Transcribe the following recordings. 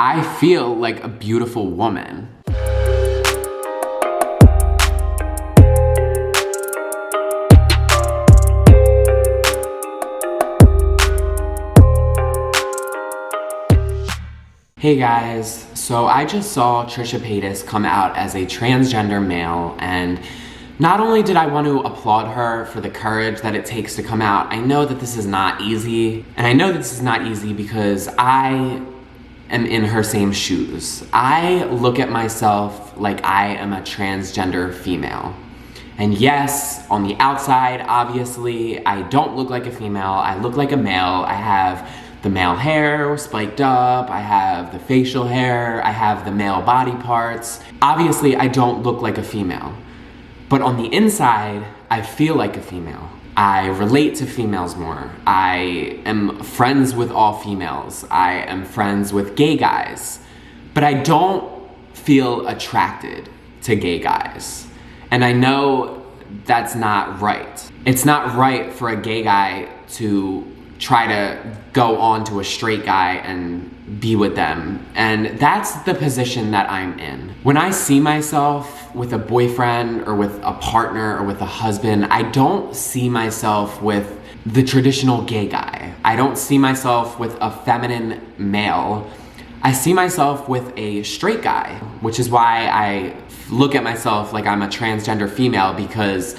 I feel like a beautiful woman. Hey guys, so I just saw Trisha Paytas come out as a transgender male, and not only did I want to applaud her for the courage that it takes to come out, I know that this is not easy, and I know that this is not easy because I am in her same shoes. I look at myself like I am a transgender female. And yes, on the outside, obviously, I don't look like a female, I look like a male. I have the male hair spiked up, I have the facial hair, I have the male body parts. Obviously, I don't look like a female. But on the inside, I feel like a female. I relate to females more. I am friends with all females. I am friends with gay guys. But I don't feel attracted to gay guys. And I know that's not right. It's not right for a gay guy to try to go on to a straight guy and be with them. And that's the position that I'm in. When I see myself with a boyfriend or with a partner or with a husband, I don't see myself with the traditional gay guy. I don't see myself with a feminine male. I see myself with a straight guy, which is why I look at myself like I'm a transgender female, because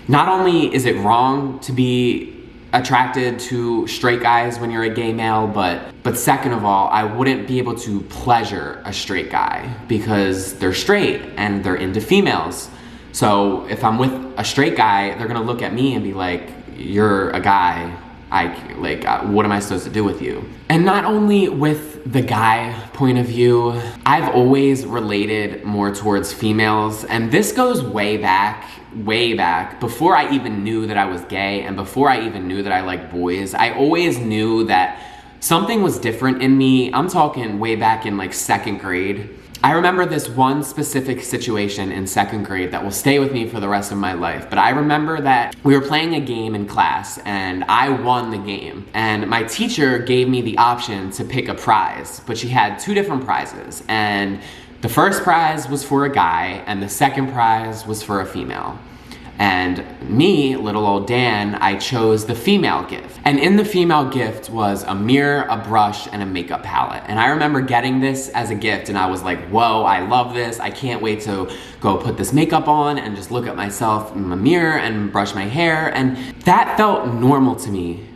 not only is it wrong to be attracted to straight guys when you're a gay male, but second of all, I wouldn't be able to pleasure a straight guy because they're straight and they're into females. So if I'm with a straight guy, they're gonna look at me and be like, you're a guy, what am I supposed to do with you? And not only with the guy point of view, I've always related more towards females, and this goes way back, before I even knew that I was gay and before I even knew that I liked boys. I always knew that something was different in me. I'm talking way back in like second grade. I remember this one specific situation in second grade that will stay with me for the rest of my life. But I remember that we were playing a game in class and I won the game. And my teacher gave me the option to pick a prize, but she had two different prizes. And the first prize was for a guy and the second prize was for a female. And me, little old Dan, I chose the female gift. And in the female gift was a mirror, a brush, and a makeup palette. And I remember getting this as a gift and I was like, whoa, I love this. I can't wait to go put this makeup on and just look at myself in the mirror and brush my hair. And that felt normal to me.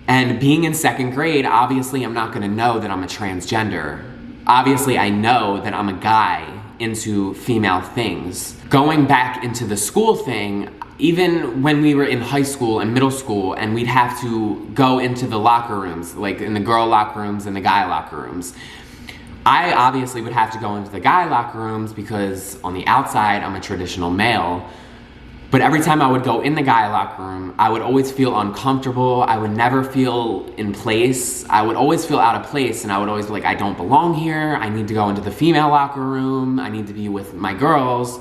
And being in second grade, obviously I'm not gonna know that I'm a transgender. Obviously I know that I'm a guy into female things. Going back into the school thing, even when we were in high school and middle school and we'd have to go into the locker rooms, like in the girl locker rooms and the guy locker rooms, I obviously would have to go into the guy locker rooms because on the outside I'm a traditional male. But every time I would go in the guy locker room, I would always feel uncomfortable. I would never feel in place. I would always feel out of place, and I would always be like, I don't belong here. I need to go into the female locker room. I need to be with my girls.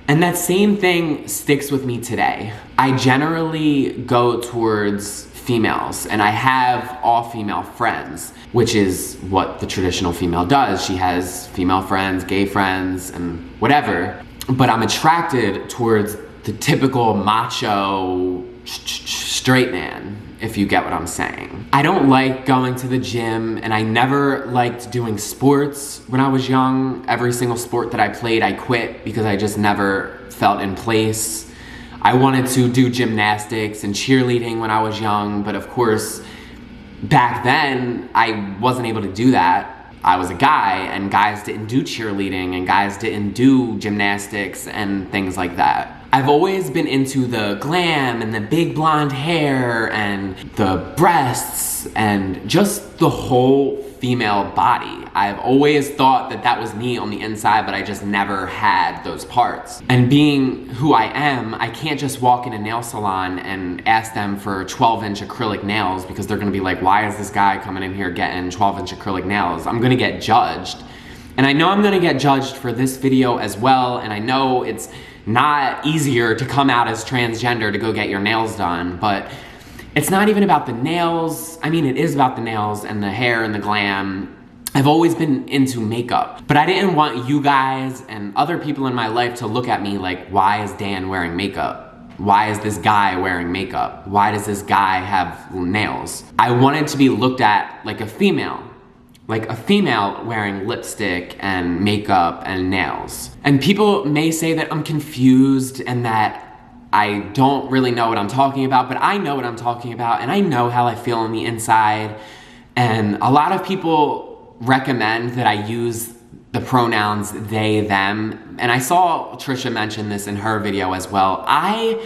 And that same thing sticks with me today. I generally go towards females, and I have all female friends, which is what the traditional female does. She has female friends, gay friends, and whatever. But I'm attracted towards the typical macho straight man, if you get what I'm saying. I don't like going to the gym, and I never liked doing sports when I was young. Every single sport that I played, I quit because I just never felt in place. I wanted to do gymnastics and cheerleading when I was young, but of course, back then, I wasn't able to do that. I was a guy, and guys didn't do cheerleading, and guys didn't do gymnastics and things like that. I've always been into the glam and the big blonde hair and the breasts and just the whole female body. I've always thought that that was me on the inside, but I just never had those parts. And being who I am, I can't just walk in a nail salon and ask them for 12-inch acrylic nails because they're gonna be like, why is this guy coming in here getting 12-inch acrylic nails? I'm gonna get judged. And I know I'm gonna get judged for this video as well, and I know it's not easier to come out as transgender to go get your nails done, but it's not even about the nails. I mean, it is about the nails and the hair and the glam. I've always been into makeup, but I didn't want you guys and other people in my life to look at me like, why is Dan wearing makeup? Why is this guy wearing makeup? Why does this guy have nails? I wanted to be looked at like a female wearing lipstick and makeup and nails. And people may say that I'm confused and that I don't really know what I'm talking about, but I know what I'm talking about and I know how I feel on the inside. And a lot of people recommend that I use the pronouns they, them. And I saw Trisha mention this in her video as well. I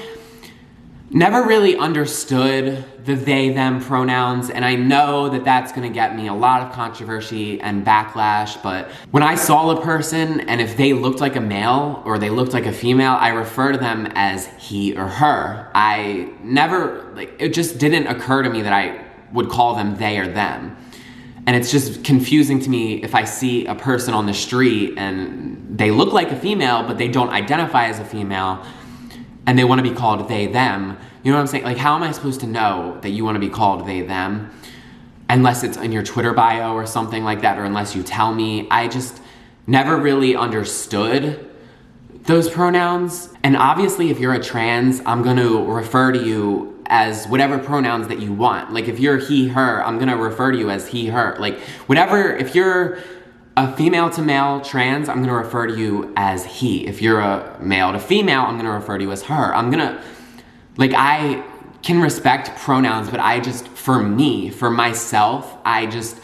never really understood the they, them pronouns, and I know that that's gonna get me a lot of controversy and backlash, but when I saw a person and if they looked like a male or they looked like a female, I refer to them as he or her. I never, it just didn't occur to me that I would call them they or them. And it's just confusing to me if I see a person on the street and they look like a female, but they don't identify as a female, and they want to be called they, them. You know what I'm saying? Like, how am I supposed to know that you want to be called they, them? Unless it's in your Twitter bio or something like that, or unless you tell me. I just never really understood those pronouns. And obviously, if you're a trans, I'm going to refer to you as whatever pronouns that you want. Like, if you're he, her, I'm going to refer to you as he, her. Like, whatever, if you're a female to male trans, I'm gonna refer to you as he. If you're a male to female, I'm gonna refer to you as her. I can respect pronouns, but I just, for myself, I just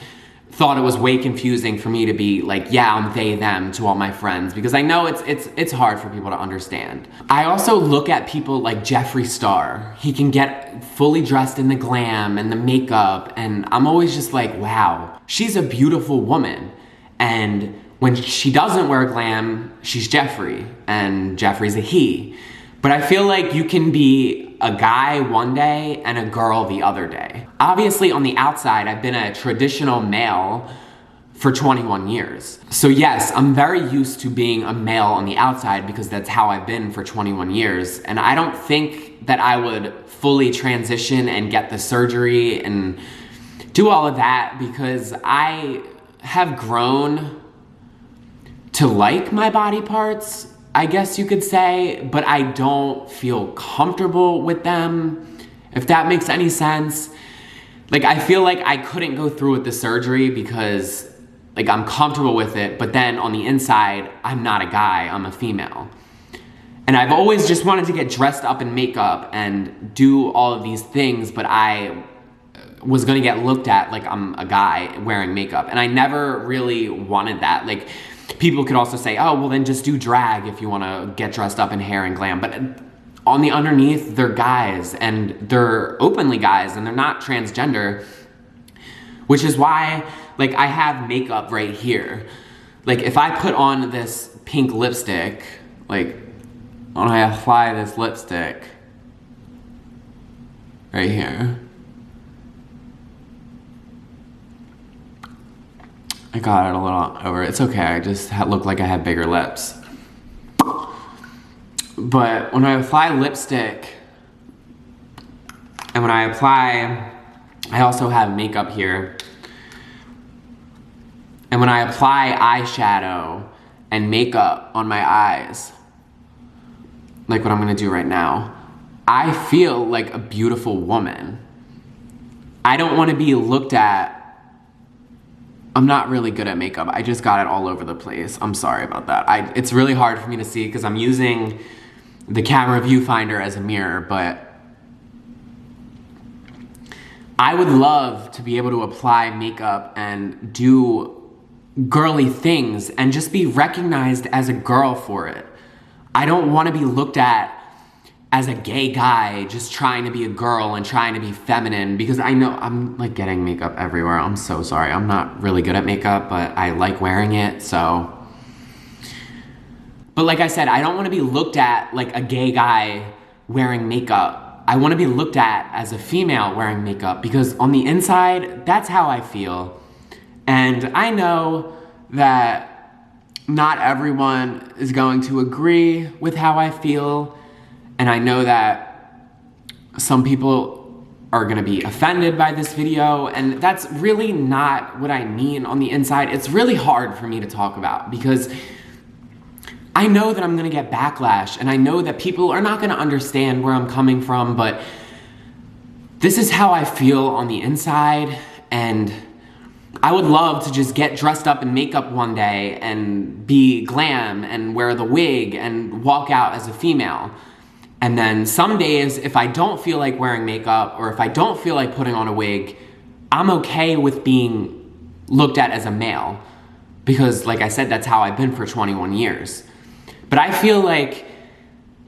thought it was way confusing for me to be like, yeah, I'm they, them to all my friends, because I know it's hard for people to understand. I also look at people like Jeffree Star. He can get fully dressed in the glam and the makeup, and I'm always just like, wow, she's a beautiful woman. And when she doesn't wear glam, she's Jeffree, and Jeffree's a he. But I feel like you can be a guy one day and a girl the other day. Obviously, on the outside, I've been a traditional male for 21 years. So yes, I'm very used to being a male on the outside because that's how I've been for 21 years. And I don't think that I would fully transition and get the surgery and do all of that, because I have grown to like my body parts, I guess you could say, but I don't feel comfortable with them, if that makes any sense. Like, I feel like I couldn't go through with the surgery because, like, I'm comfortable with it, but then on the inside, I'm not a guy, I'm a female. And I've always just wanted to get dressed up in makeup and do all of these things, but I was gonna get looked at like I'm a guy wearing makeup, and I never really wanted that. Like, people could also say, oh, well then just do drag if you wanna get dressed up in hair and glam, but on the underneath, they're guys, and they're openly guys, and they're not transgender, which is why, like, I have makeup right here. Like, if I put on this pink lipstick, like, when I apply this lipstick right here, I got it a little over. It's okay, I just look like I have bigger lips. But when I apply lipstick, and when I apply, I also have makeup here. And when I apply eyeshadow and makeup on my eyes, like what I'm gonna do right now, I feel like a beautiful woman. I don't wanna be looked at. I'm not really good at makeup. I just got it all over the place. I'm sorry about that. It's really hard for me to see because I'm using the camera viewfinder as a mirror, but I would love to be able to apply makeup and do girly things and just be recognized as a girl for it. I don't want to be looked at as a gay guy just trying to be a girl and trying to be feminine, because I know I'm like getting makeup everywhere. I'm so sorry. I'm not really good at makeup, but I like wearing it, so. But like I said, I don't want to be looked at like a gay guy wearing makeup. I want to be looked at as a female wearing makeup, because on the inside, that's how I feel. And I know that not everyone is going to agree with how I feel. And I know that some people are gonna be offended by this video, and that's really not what I mean on the inside. It's really hard for me to talk about because I know that I'm gonna get backlash, and I know that people are not gonna understand where I'm coming from, but this is how I feel on the inside, and I would love to just get dressed up in makeup one day and be glam and wear the wig and walk out as a female. And then some days, if I don't feel like wearing makeup or if I don't feel like putting on a wig, I'm okay with being looked at as a male. Because like I said, that's how I've been for 21 years. But I feel like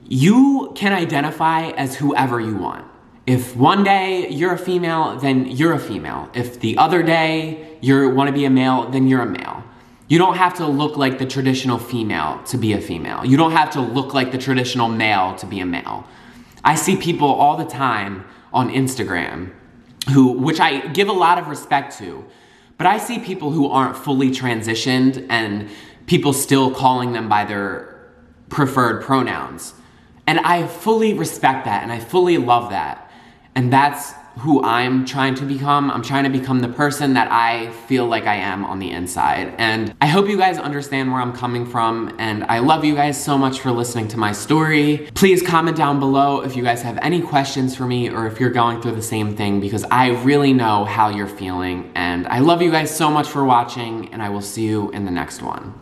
you can identify as whoever you want. If one day you're a female, then you're a female. If the other day you want to be a male, then you're a male. You don't have to look like the traditional female to be a female. You don't have to look like the traditional male to be a male. I see people all the time on Instagram which I give a lot of respect to, but I see people who aren't fully transitioned and people still calling them by their preferred pronouns. And I fully respect that and I fully love that. And that's who I'm trying to become. I'm trying to become the person that I feel like I am on the inside. And I hope you guys understand where I'm coming from, and I love you guys so much for listening to my story. Please comment down below if you guys have any questions for me or if you're going through the same thing, because I really know how you're feeling. And I love you guys so much for watching, and I will see you in the next one.